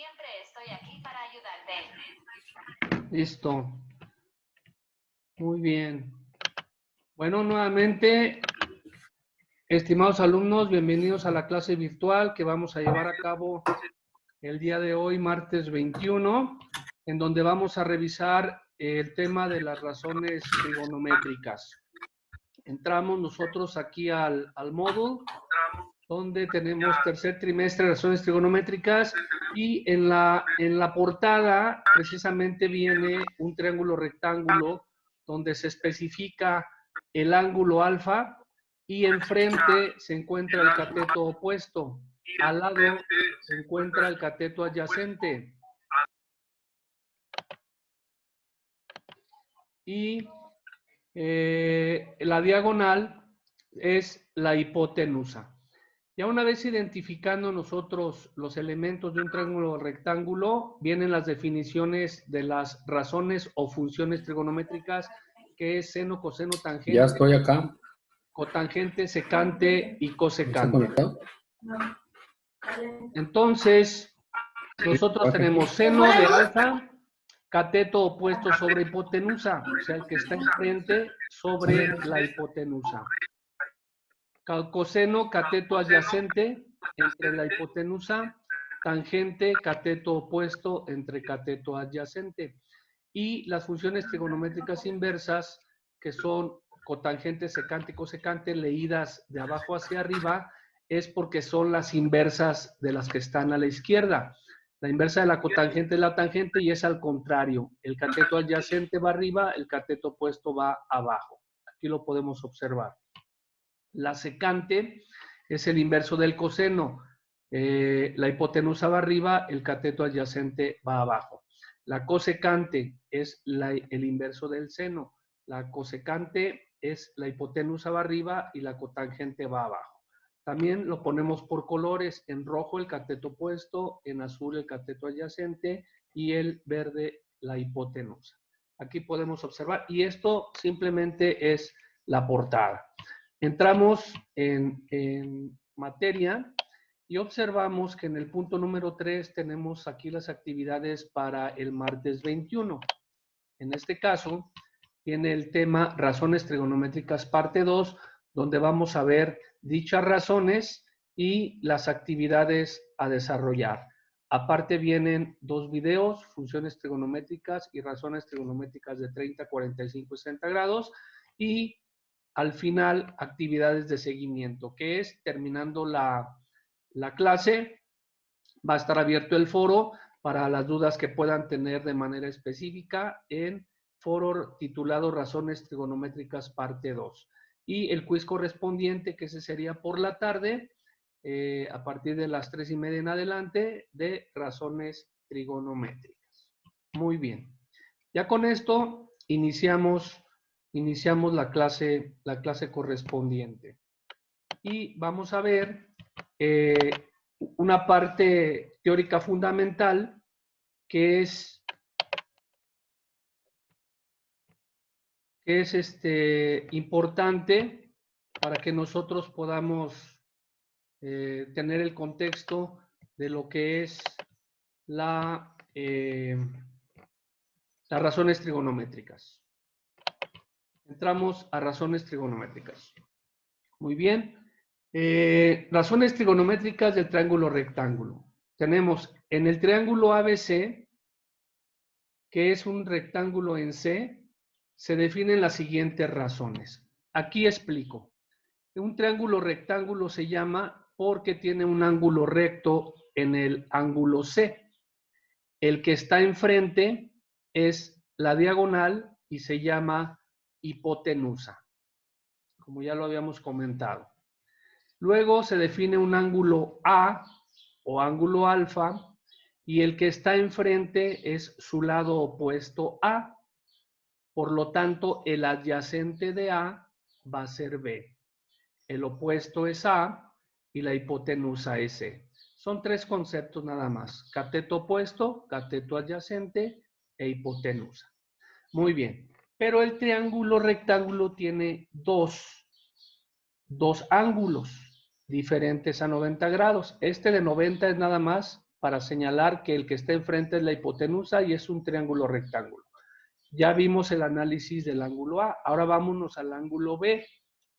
Siempre estoy aquí para ayudarte. Listo. Muy bien. Bueno, nuevamente, estimados alumnos, bienvenidos a la clase virtual que vamos a llevar a cabo el día de hoy, martes 21, en donde vamos a revisar el tema de las razones trigonométricas. Entramos nosotros aquí al módulo, donde tenemos tercer trimestre de razones trigonométricas y en la portada precisamente viene un triángulo rectángulo donde se especifica el ángulo alfa y enfrente se encuentra el cateto opuesto. Al lado se encuentra el cateto adyacente. Y la diagonal es la hipotenusa. Ya una vez identificando nosotros los elementos de un triángulo rectángulo, vienen las definiciones de las razones o funciones trigonométricas, que es seno, coseno, tangente. Ya estoy acá. Cotangente, secante y ¿Está cosecante. conectado? Entonces, nosotros tenemos seno de alfa, cateto opuesto sobre hipotenusa, o sea, el que está enfrente sobre la hipotenusa. Coseno, cateto adyacente entre la hipotenusa, tangente, cateto opuesto entre cateto adyacente. Y las funciones trigonométricas inversas, que son cotangente, secante y cosecante, leídas de abajo hacia arriba, es porque son las inversas de las que están a la izquierda. La inversa de la cotangente es la tangente y es al contrario. El cateto adyacente va arriba, el cateto opuesto va abajo. Aquí lo podemos observar. La secante es el inverso del coseno. La hipotenusa va arriba, el cateto adyacente va abajo. La cosecante es el inverso del seno. La cosecante es la hipotenusa va arriba y la cotangente va abajo. También lo ponemos por colores. En rojo el cateto opuesto, en azul el cateto adyacente y el verde la hipotenusa. Aquí podemos observar. Y esto simplemente es la portada. Entramos en materia y observamos que en el punto número 3 tenemos aquí las actividades para el martes 21. En este caso, tiene el tema razones trigonométricas parte 2, donde vamos a ver dichas razones y las actividades a desarrollar. Aparte vienen 2 videos, funciones trigonométricas y razones trigonométricas de 30, 45 y 60 grados, y al final actividades de seguimiento, que es terminando la clase, va a estar abierto el foro para las dudas que puedan tener de manera específica en foro titulado Razones Trigonométricas parte 2. Y el quiz correspondiente, que ese sería por la tarde, a partir de las 3:30 en adelante, de razones trigonométricas. Muy bien. Ya con esto iniciamos la clase correspondiente. Y vamos a ver una parte teórica fundamental que es importante para que nosotros podamos tener el contexto de lo que es las razones trigonométricas. Entramos a razones trigonométricas. Muy bien. Razones trigonométricas del triángulo rectángulo. Tenemos en el triángulo ABC, que es un rectángulo en C, se definen las siguientes razones. Aquí explico. Un triángulo rectángulo se llama porque tiene un ángulo recto en el ángulo C. El que está enfrente es la diagonal y se llama hipotenusa, como ya lo habíamos comentado. Luego se define un ángulo A o ángulo alfa y el que está enfrente es su lado opuesto A. Por lo tanto, el adyacente de A va a ser B. El opuesto es A y la hipotenusa es C. Son 3 conceptos nada más. Cateto opuesto, cateto adyacente e hipotenusa. Muy bien. Pero el triángulo rectángulo tiene dos ángulos diferentes a 90 grados. Este de 90 es nada más para señalar que el que está enfrente es la hipotenusa y es un triángulo rectángulo. Ya vimos el análisis del ángulo A. Ahora vámonos al ángulo B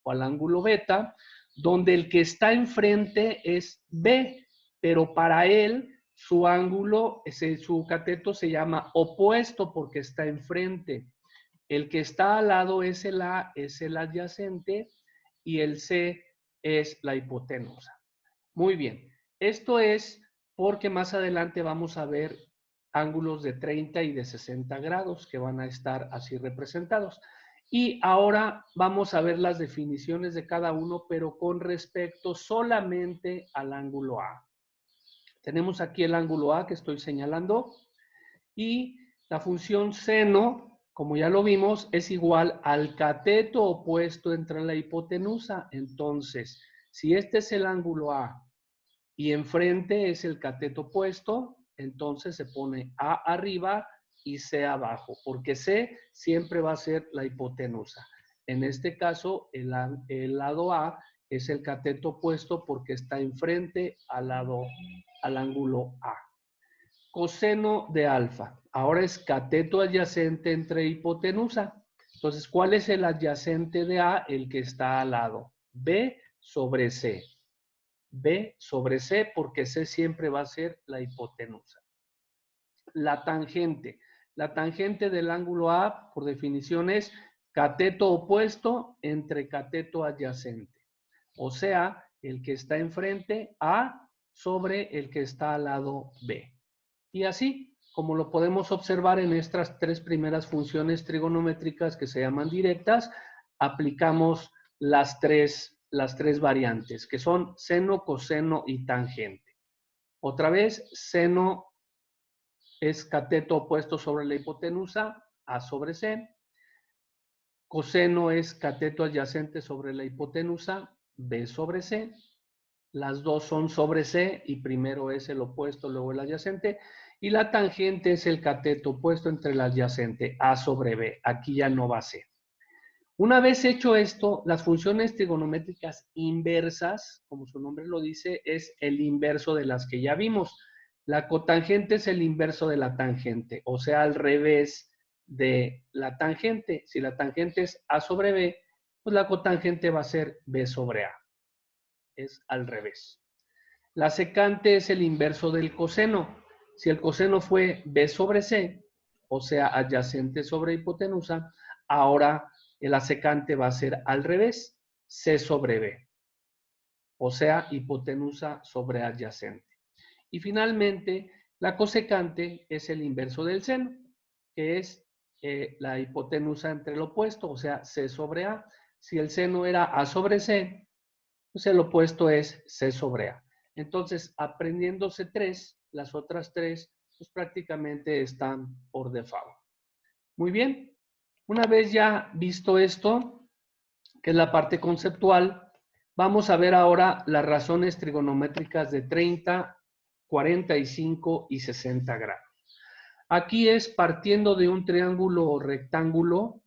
o al ángulo beta, donde el que está enfrente es B, pero para él su ángulo, su cateto se llama opuesto porque está enfrente. El que está al lado es el A, es el adyacente, y el C es la hipotenusa. Muy bien. Esto es porque más adelante vamos a ver ángulos de 30 y de 60 grados que van a estar así representados. Y ahora vamos a ver las definiciones de cada uno, pero con respecto solamente al ángulo A. Tenemos aquí el ángulo A que estoy señalando y la función seno, como ya lo vimos, es igual al cateto opuesto entre la hipotenusa. Entonces, si este es el ángulo A y enfrente es el cateto opuesto, entonces se pone A arriba y C abajo, porque C siempre va a ser la hipotenusa. En este caso, el lado A es el cateto opuesto porque está enfrente al ángulo A. Coseno de alfa. Ahora es cateto adyacente entre hipotenusa. Entonces, ¿cuál es el adyacente de A? El que está al lado. B sobre C. B sobre C porque C siempre va a ser la hipotenusa. La tangente. La tangente del ángulo A, por definición, es cateto opuesto entre cateto adyacente. O sea, el que está enfrente A sobre el que está al lado B. Y así, como lo podemos observar en estas tres primeras funciones trigonométricas que se llaman directas, aplicamos las tres variantes, que son seno, coseno y tangente. Otra vez, seno es cateto opuesto sobre la hipotenusa, A sobre C. Coseno es cateto adyacente sobre la hipotenusa, B sobre C. Las dos son sobre C y primero es el opuesto, luego el adyacente. Y la tangente es el cateto opuesto entre el adyacente, A sobre B. Aquí ya no va a ser. Una vez hecho esto, las funciones trigonométricas inversas, como su nombre lo dice, es el inverso de las que ya vimos. La cotangente es el inverso de la tangente, o sea, al revés de la tangente. Si la tangente es A sobre B, pues la cotangente va a ser B sobre A. Es al revés. La secante es el inverso del coseno. Si el coseno fue B sobre C, o sea, adyacente sobre hipotenusa, ahora la secante va a ser al revés, C sobre B, o sea, hipotenusa sobre adyacente. Y finalmente, la cosecante es el inverso del seno, que es la hipotenusa entre el opuesto, o sea, C sobre A. Si el seno era A sobre C, pues el opuesto es C sobre A. Entonces, aprendiéndose tres, las otras tres, pues prácticamente están por default. Muy bien. Una vez ya visto esto, que es la parte conceptual, vamos a ver ahora las razones trigonométricas de 30, 45 y 60 grados. Aquí es partiendo de un triángulo rectángulo,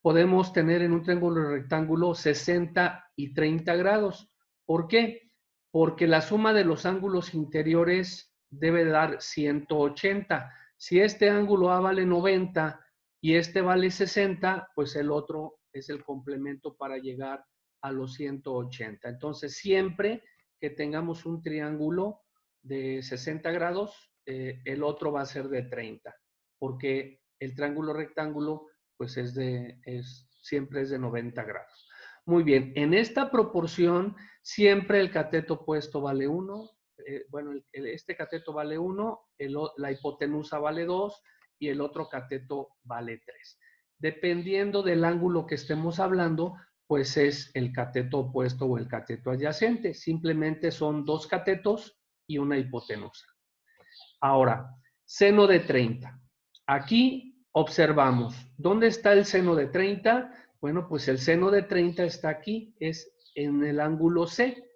podemos tener en un triángulo rectángulo 60 y 30 grados. ¿Por qué? Porque la suma de los ángulos interiores debe dar 180. Si este ángulo A vale 90 y este vale 60, pues el otro es el complemento para llegar a los 180. Entonces, siempre que tengamos un triángulo de 60 grados, el otro va a ser de 30, porque el triángulo rectángulo pues siempre es de 90 grados. Muy bien, en esta proporción siempre el cateto opuesto vale 1, este cateto vale 1, la hipotenusa vale 2 y el otro cateto vale 3. Dependiendo del ángulo que estemos hablando, pues es el cateto opuesto o el cateto adyacente. Simplemente son dos catetos y una hipotenusa. Ahora, seno de 30. Aquí observamos, ¿dónde está el seno de 30? Bueno, pues el seno de 30 está aquí, es en el ángulo C.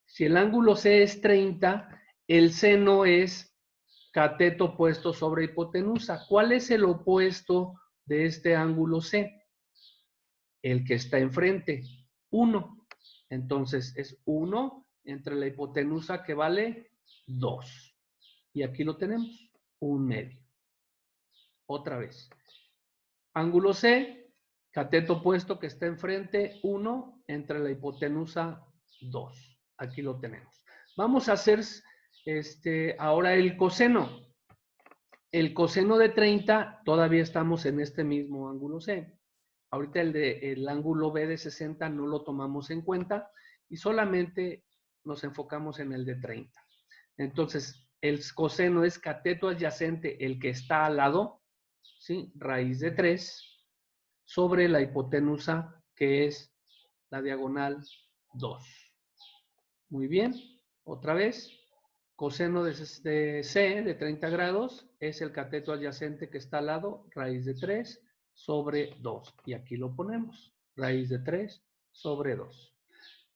Si el ángulo C es 30, el seno es cateto opuesto sobre hipotenusa. ¿Cuál es el opuesto de este ángulo C? El que está enfrente, 1. Entonces es 1 entre la hipotenusa que vale 2. y aquí lo tenemos, 1/2. Otra vez. Ángulo C, cateto opuesto que está enfrente, 1, entre la hipotenusa, 2. Aquí lo tenemos. Vamos a hacer ahora el coseno. El coseno de 30, todavía estamos en este mismo ángulo C. Ahorita el ángulo B de 60 no lo tomamos en cuenta y solamente nos enfocamos en el de 30. Entonces, el coseno es cateto adyacente, el que está al lado, ¿sí? Raíz de 3 sobre la hipotenusa, que es la diagonal 2. Muy bien. Otra vez. Coseno de C de 30 grados es el cateto adyacente que está al lado, raíz de 3 sobre 2. Y aquí lo ponemos, raíz de 3 sobre 2.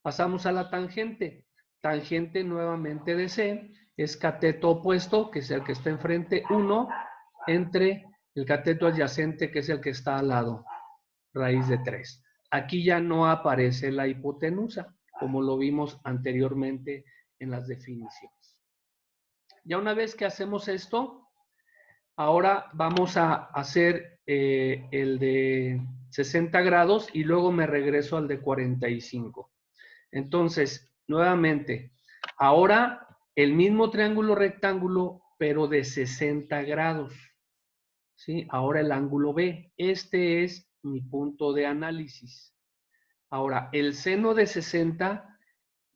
Pasamos a la tangente. Tangente nuevamente de C es cateto opuesto, que es el que está enfrente, 1, entre el cateto adyacente, que es el que está al lado, raíz de 3. Aquí ya no aparece la hipotenusa, como lo vimos anteriormente en las definiciones. Ya una vez que hacemos esto, ahora vamos a hacer el de 60 grados y luego me regreso al de 45. Entonces, nuevamente, ahora el mismo triángulo rectángulo, pero de 60 grados. ¿Sí? Ahora el ángulo B. Este es mi punto de análisis. Ahora, el seno de 60...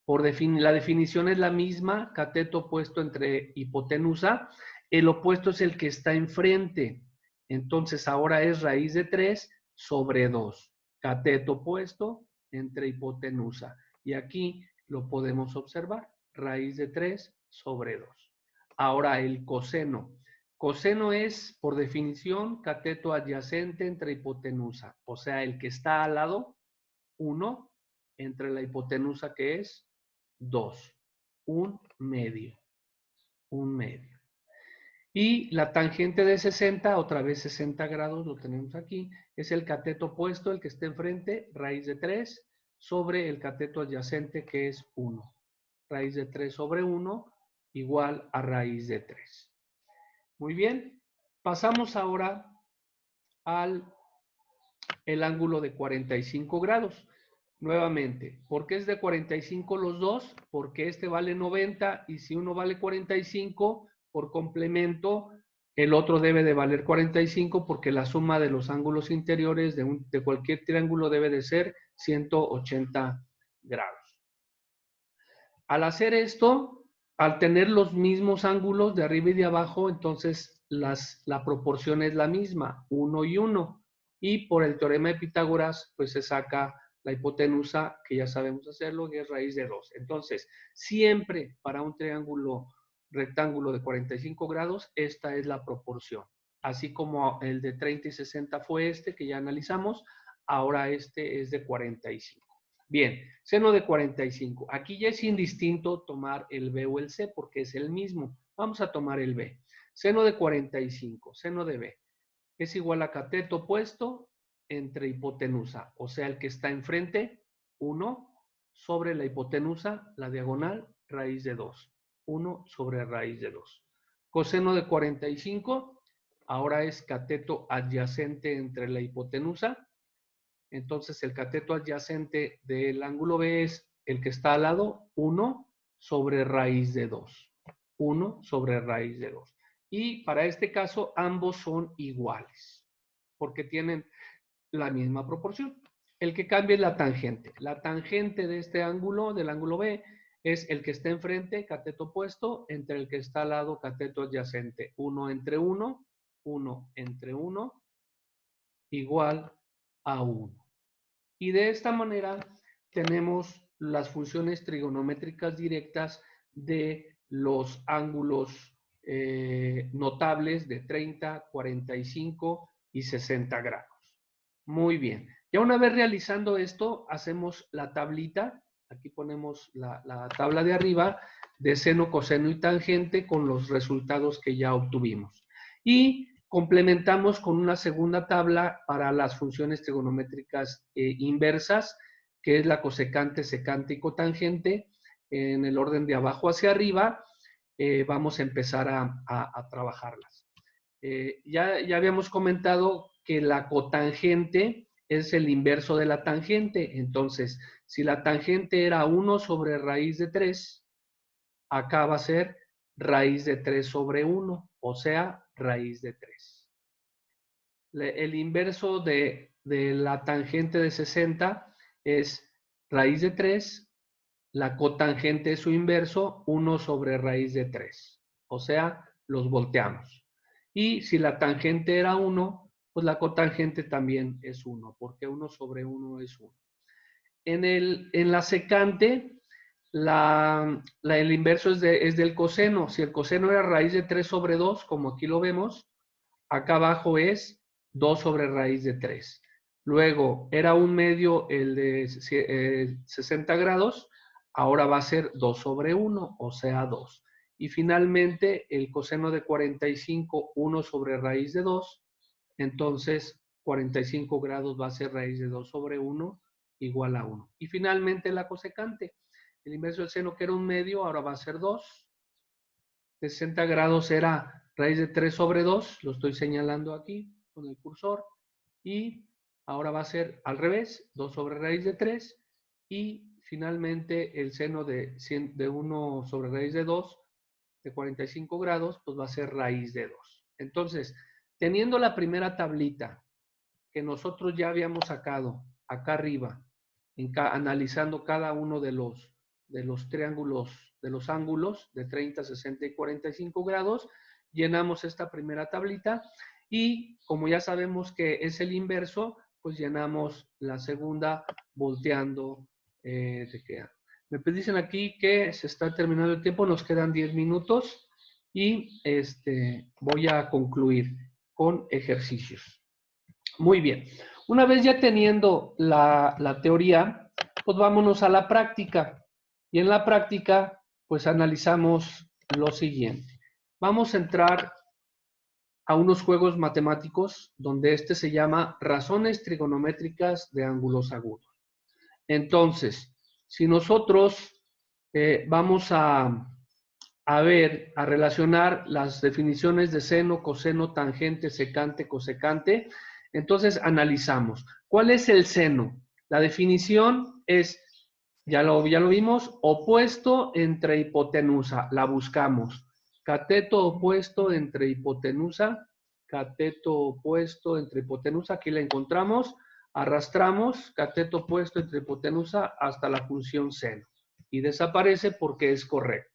la definición es la misma, cateto opuesto entre hipotenusa. El opuesto es el que está enfrente. Entonces, ahora es raíz de 3 sobre 2. Cateto opuesto entre hipotenusa. Y aquí lo podemos observar. Raíz de 3 sobre 2. Ahora, el coseno. Coseno es, por definición, cateto adyacente entre hipotenusa. O sea, el que está al lado, 1, entre la hipotenusa, que es 2, 1/2, 1/2. Y la tangente de 60, otra vez 60 grados, lo tenemos aquí, es el cateto opuesto, el que está enfrente, raíz de 3, sobre el cateto adyacente, que es 1. Raíz de 3 sobre 1, igual a raíz de 3. Muy bien, pasamos ahora al el ángulo de 45 grados. Nuevamente, ¿por qué es de 45 los dos? Porque este vale 90 y si uno vale 45, por complemento, el otro debe de valer 45 porque la suma de los ángulos interiores de cualquier triángulo debe de ser 180 grados. Al hacer esto, al tener los mismos ángulos de arriba y de abajo, entonces la proporción es la misma, 1 y 1. Y por el teorema de Pitágoras, pues se saca la hipotenusa, que ya sabemos hacerlo, que es raíz de 2. Entonces, siempre para un triángulo rectángulo de 45 grados, esta es la proporción. Así como el de 30 y 60 fue este, que ya analizamos, ahora este es de 45. Bien, seno de 45. Aquí ya es indistinto tomar el B o el C porque es el mismo. Vamos a tomar el B. Seno de 45, seno de B, es igual a cateto opuesto entre hipotenusa. O sea, el que está enfrente, 1 sobre la hipotenusa, la diagonal, raíz de 2. 1 sobre raíz de 2. Coseno de 45, ahora es cateto adyacente entre la hipotenusa. Entonces, el cateto adyacente del ángulo B es el que está al lado, 1 sobre raíz de 2. 1 sobre raíz de 2. Y para este caso, ambos son iguales, porque tienen la misma proporción. El que cambia es la tangente. La tangente de este ángulo, del ángulo B, es el que está enfrente, cateto opuesto, entre el que está al lado, cateto adyacente. 1 entre 1, 1 entre 1, igual a 1. Y de esta manera tenemos las funciones trigonométricas directas de los ángulos notables de 30, 45 y 60 grados. Muy bien. Ya una vez realizando esto, hacemos la tablita. Aquí ponemos la tabla de arriba de seno, coseno y tangente con los resultados que ya obtuvimos. Y complementamos con una segunda tabla para las funciones trigonométricas inversas, que es la cosecante, secante y cotangente, en el orden de abajo hacia arriba. vamos a empezar a trabajarlas. Ya habíamos comentado que la cotangente es el inverso de la tangente. Entonces, si la tangente era 1 sobre raíz de 3, acá va a ser raíz de 3 sobre 1, o sea, raíz de 3. El inverso de la tangente de 60 es raíz de 3, la cotangente es su inverso, 1 sobre raíz de 3. O sea, los volteamos. Y si la tangente era 1, pues la cotangente también es 1, porque 1 sobre 1 es 1. En la secante, el inverso es del coseno. Si el coseno era raíz de 3 sobre 2, como aquí lo vemos, acá abajo es 2 sobre raíz de 3. Luego, era un medio el de 60 grados, ahora va a ser 2 sobre 1, o sea, 2. Y finalmente, el coseno de 45, 1 sobre raíz de 2, entonces 45 grados va a ser raíz de 2 sobre 1 igual a 1. Y finalmente la cosecante. El inverso del seno, que era un medio, ahora va a ser 2. 60 grados era raíz de 3 sobre 2, lo estoy señalando aquí con el cursor, y ahora va a ser al revés, 2 sobre raíz de 3, y finalmente el seno de 1 sobre raíz de 2, de 45 grados, pues va a ser raíz de 2. Entonces, teniendo la primera tablita que nosotros ya habíamos sacado acá arriba, analizando cada uno de los triángulos, de los ángulos de 30, 60 y 45 grados, llenamos esta primera tablita y como ya sabemos que es el inverso, pues llenamos la segunda volteando. Me dicen aquí que se está terminando el tiempo, nos quedan 10 minutos y voy a concluir con ejercicios. Muy bien. Una vez ya teniendo la teoría, pues vámonos a la práctica. Y en la práctica, pues analizamos lo siguiente. Vamos a entrar a unos juegos matemáticos donde se llama razones trigonométricas de ángulos agudos. Entonces, si nosotros vamos a relacionar las definiciones de seno, coseno, tangente, secante, cosecante, entonces analizamos. ¿Cuál es el seno? La definición es, ya lo vimos, opuesto entre hipotenusa. La buscamos. Cateto opuesto entre hipotenusa. Cateto opuesto entre hipotenusa. Aquí la encontramos. Arrastramos cateto opuesto entre hipotenusa hasta la función seno. Y desaparece porque es correcto.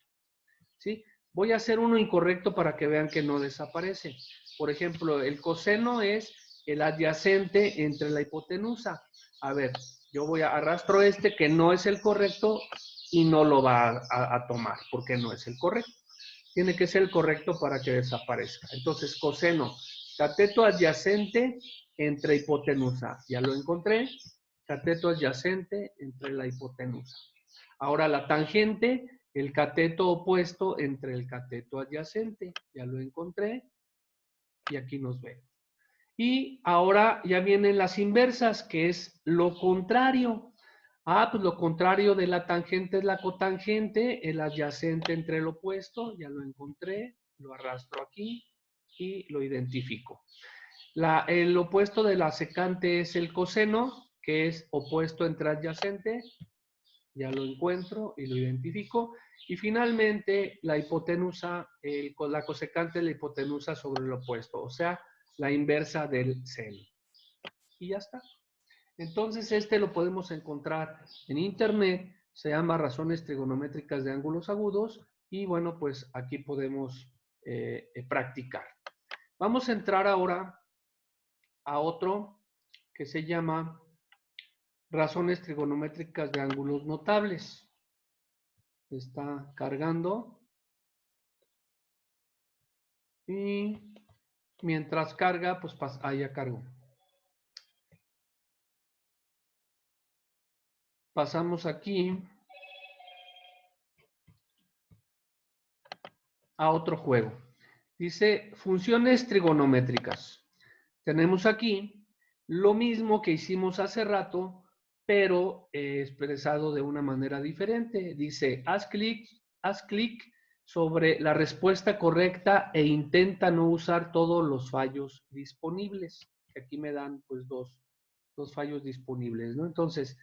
¿Sí? Voy a hacer uno incorrecto para que vean que no desaparece. Por ejemplo, el coseno es el adyacente entre la hipotenusa. A ver, yo arrastro que no es el correcto y no lo va a tomar porque no es el correcto. Tiene que ser el correcto para que desaparezca. Entonces, coseno, cateto adyacente entre hipotenusa. Ya lo encontré. Cateto adyacente entre la hipotenusa. Ahora la tangente, el cateto opuesto entre el cateto adyacente. Ya lo encontré. Y aquí nos vemos. Y ahora ya vienen las inversas, que es lo contrario. Pues lo contrario de la tangente es la cotangente, el adyacente entre el opuesto, ya lo encontré, lo arrastro aquí y lo identifico. El opuesto de la secante es el coseno, que es opuesto entre adyacente, ya lo encuentro y lo identifico. Y finalmente la hipotenusa, la cosecante de la hipotenusa sobre el opuesto, o sea, la inversa del seno. Y ya está. Entonces, lo podemos encontrar en internet, se llama razones trigonométricas de ángulos agudos, y bueno, pues aquí podemos practicar. Vamos a entrar ahora a otro que se llama razones trigonométricas de ángulos notables. Está cargando. Y mientras carga, pues ya cargó. Pasamos aquí a otro juego. Dice funciones trigonométricas. Tenemos aquí lo mismo que hicimos hace rato, pero expresado de una manera diferente. Dice, haz clic sobre la respuesta correcta e intenta no usar todos los fallos disponibles. Que aquí me dan pues dos fallos disponibles, ¿no? Entonces,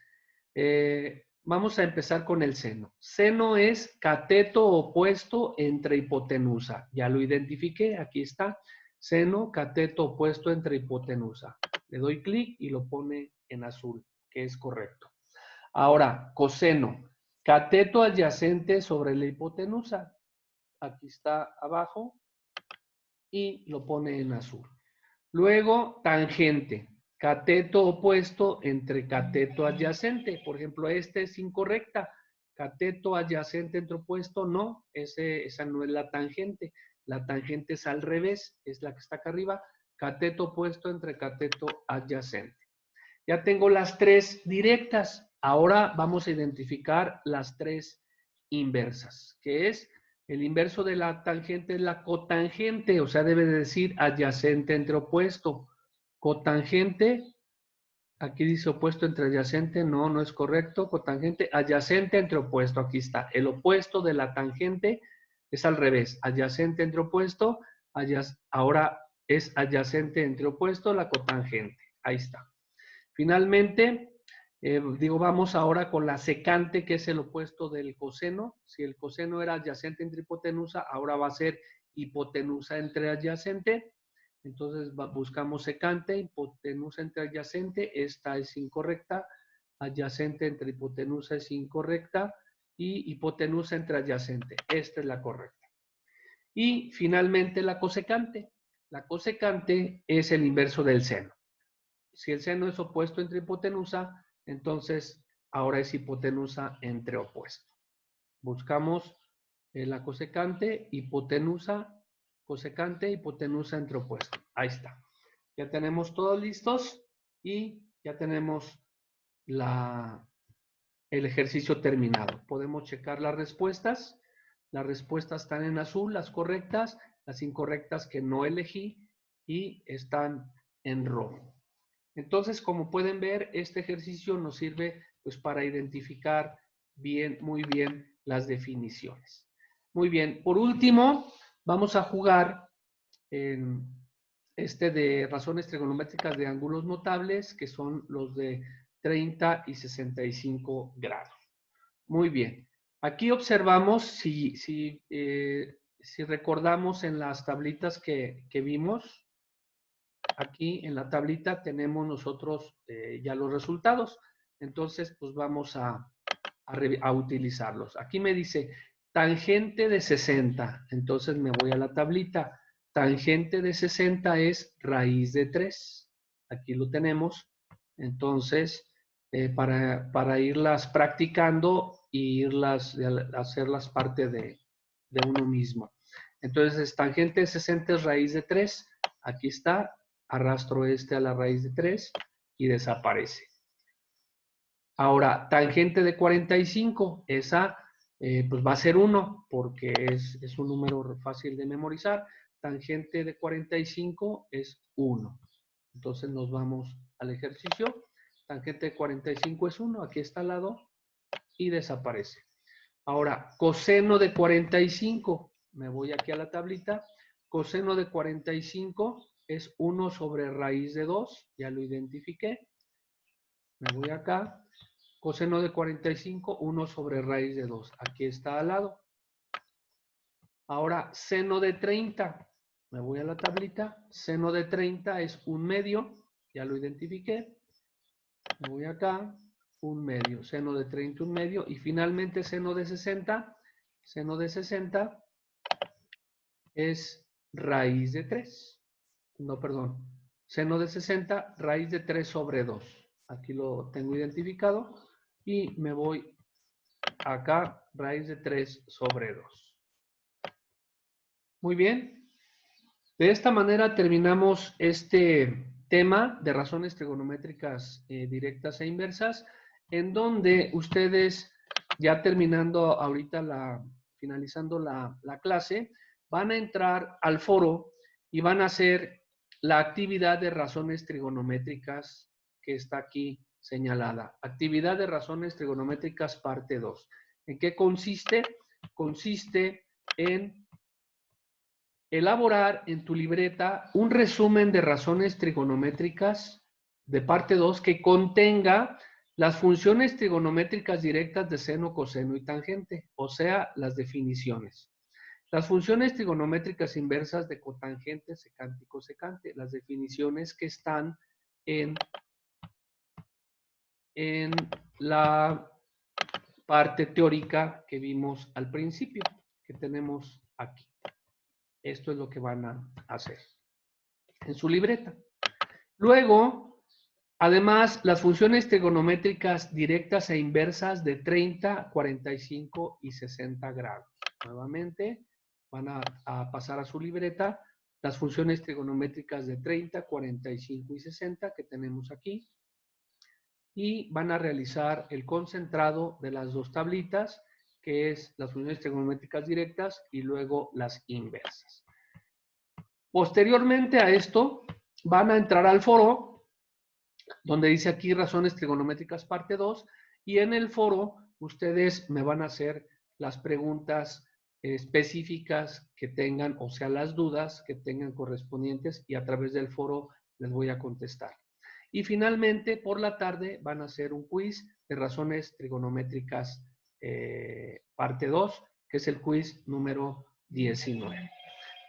vamos a empezar con el seno. Seno es cateto opuesto entre hipotenusa. Ya lo identifiqué, aquí está. Seno, cateto opuesto entre hipotenusa. Le doy clic y lo pone en azul, que es correcto. Ahora, coseno, cateto adyacente sobre la hipotenusa. Aquí está abajo y lo pone en azul. Luego, tangente, cateto opuesto entre cateto adyacente. Por ejemplo, esta es incorrecta. Cateto adyacente entre opuesto, no, esa no es la tangente. La tangente es al revés, es la que está acá arriba. Cateto opuesto entre cateto adyacente. Ya tengo las tres directas. Ahora vamos a identificar las tres inversas, que es el inverso de la tangente es la cotangente, o sea, debe de decir adyacente entre opuesto. Cotangente, aquí dice opuesto entre adyacente, no, no es correcto. Cotangente, adyacente entre opuesto, aquí está. El opuesto de la tangente es al revés, adyacente entre opuesto, ahora es adyacente entre opuesto la cotangente. Ahí está. Finalmente, vamos ahora con la secante, que es el opuesto del coseno. Si el coseno era adyacente entre hipotenusa, ahora va a ser hipotenusa entre adyacente. Entonces buscamos secante, hipotenusa entre adyacente. Esta es incorrecta. Adyacente entre hipotenusa es incorrecta. Y hipotenusa entre adyacente. Esta es la correcta. Y finalmente la cosecante. La cosecante es el inverso del seno. Si el seno es opuesto entre hipotenusa, entonces ahora es hipotenusa entre opuesto. Buscamos la cosecante, hipotenusa entre opuesto. Ahí está. Ya tenemos todos listos y ya tenemos el ejercicio terminado. Podemos checar las respuestas. Las respuestas están en azul, las correctas, las incorrectas que no elegí y están en rojo. Entonces, como pueden ver, este ejercicio nos sirve pues para identificar muy bien las definiciones. Muy bien, por último, vamos a jugar en de razones trigonométricas de ángulos notables, que son los de 30 y 65 grados. Muy bien. Aquí observamos, si recordamos en las tablitas que vimos, aquí en la tablita tenemos nosotros ya los resultados. Entonces, pues vamos a utilizarlos. Aquí me dice tangente de 60. Entonces me voy a la tablita. Tangente de 60 es raíz de 3. Aquí lo tenemos. Entonces, para irlas practicando y hacerlas parte de uno mismo. Entonces, tangente de 60 es raíz de 3. Aquí está. Arrastro a la raíz de 3 y desaparece. Ahora, tangente de 45, esa pues va a ser 1 porque es un número fácil de memorizar. Tangente de 45 es 1. Entonces nos vamos al ejercicio. Tangente de 45 es 1, aquí está al lado y desaparece. Ahora, coseno de 45, me voy aquí a la tablita. Coseno de 45 es 1 sobre raíz de 2, ya lo identifiqué. Me voy acá. Coseno de 45, 1 sobre raíz de 2. Aquí está al lado. Ahora, seno de 30. Me voy a la tablita. Seno de 30 es 1 medio. Ya lo identifiqué. Me voy acá. 1 medio. Seno de 30, 1 medio. Y finalmente, seno de 60. Seno de 60 es raíz de 3. No, perdón. Seno de 60, raíz de 3 sobre 2. Aquí lo tengo identificado. Y me voy acá, raíz de 3 sobre 2. Muy bien. De esta manera terminamos este tema de razones trigonométricas directas e inversas, en donde ustedes, ya terminando ahorita finalizando la clase, van a entrar al foro y van a hacer la actividad de razones trigonométricas que está aquí señalada. Actividad de razones trigonométricas parte 2. ¿En qué consiste? Consiste en elaborar en tu libreta un resumen de razones trigonométricas de parte 2 que contenga las funciones trigonométricas directas de seno, coseno y tangente, o sea, las definiciones. Las funciones trigonométricas inversas de cotangente, secante y cosecante, las definiciones que están en la parte teórica que vimos al principio, que tenemos aquí. Esto es lo que van a hacer en su libreta. Luego, además, las funciones trigonométricas directas e inversas de 30, 45 y 60 grados. Nuevamente, van a pasar a su libreta las funciones trigonométricas de 30, 45 y 60 que tenemos aquí. Y van a realizar el concentrado de las dos tablitas, que es las funciones trigonométricas directas y luego las inversas. Posteriormente a esto, van a entrar al foro, donde dice aquí razones trigonométricas parte 2, y en el foro ustedes me van a hacer las preguntas específicas que tengan, o sea, las dudas que tengan correspondientes, y a través del foro les voy a contestar. Y finalmente, por la tarde, van a hacer un quiz de razones trigonométricas parte 2, que es el quiz número 19.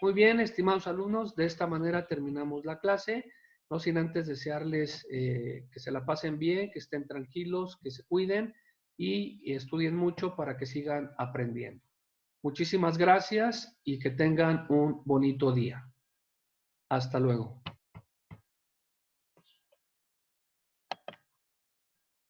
Muy bien, estimados alumnos, de esta manera terminamos la clase, no sin antes desearles que se la pasen bien, que estén tranquilos, que se cuiden y estudien mucho para que sigan aprendiendo. Muchísimas gracias y que tengan un bonito día. Hasta luego.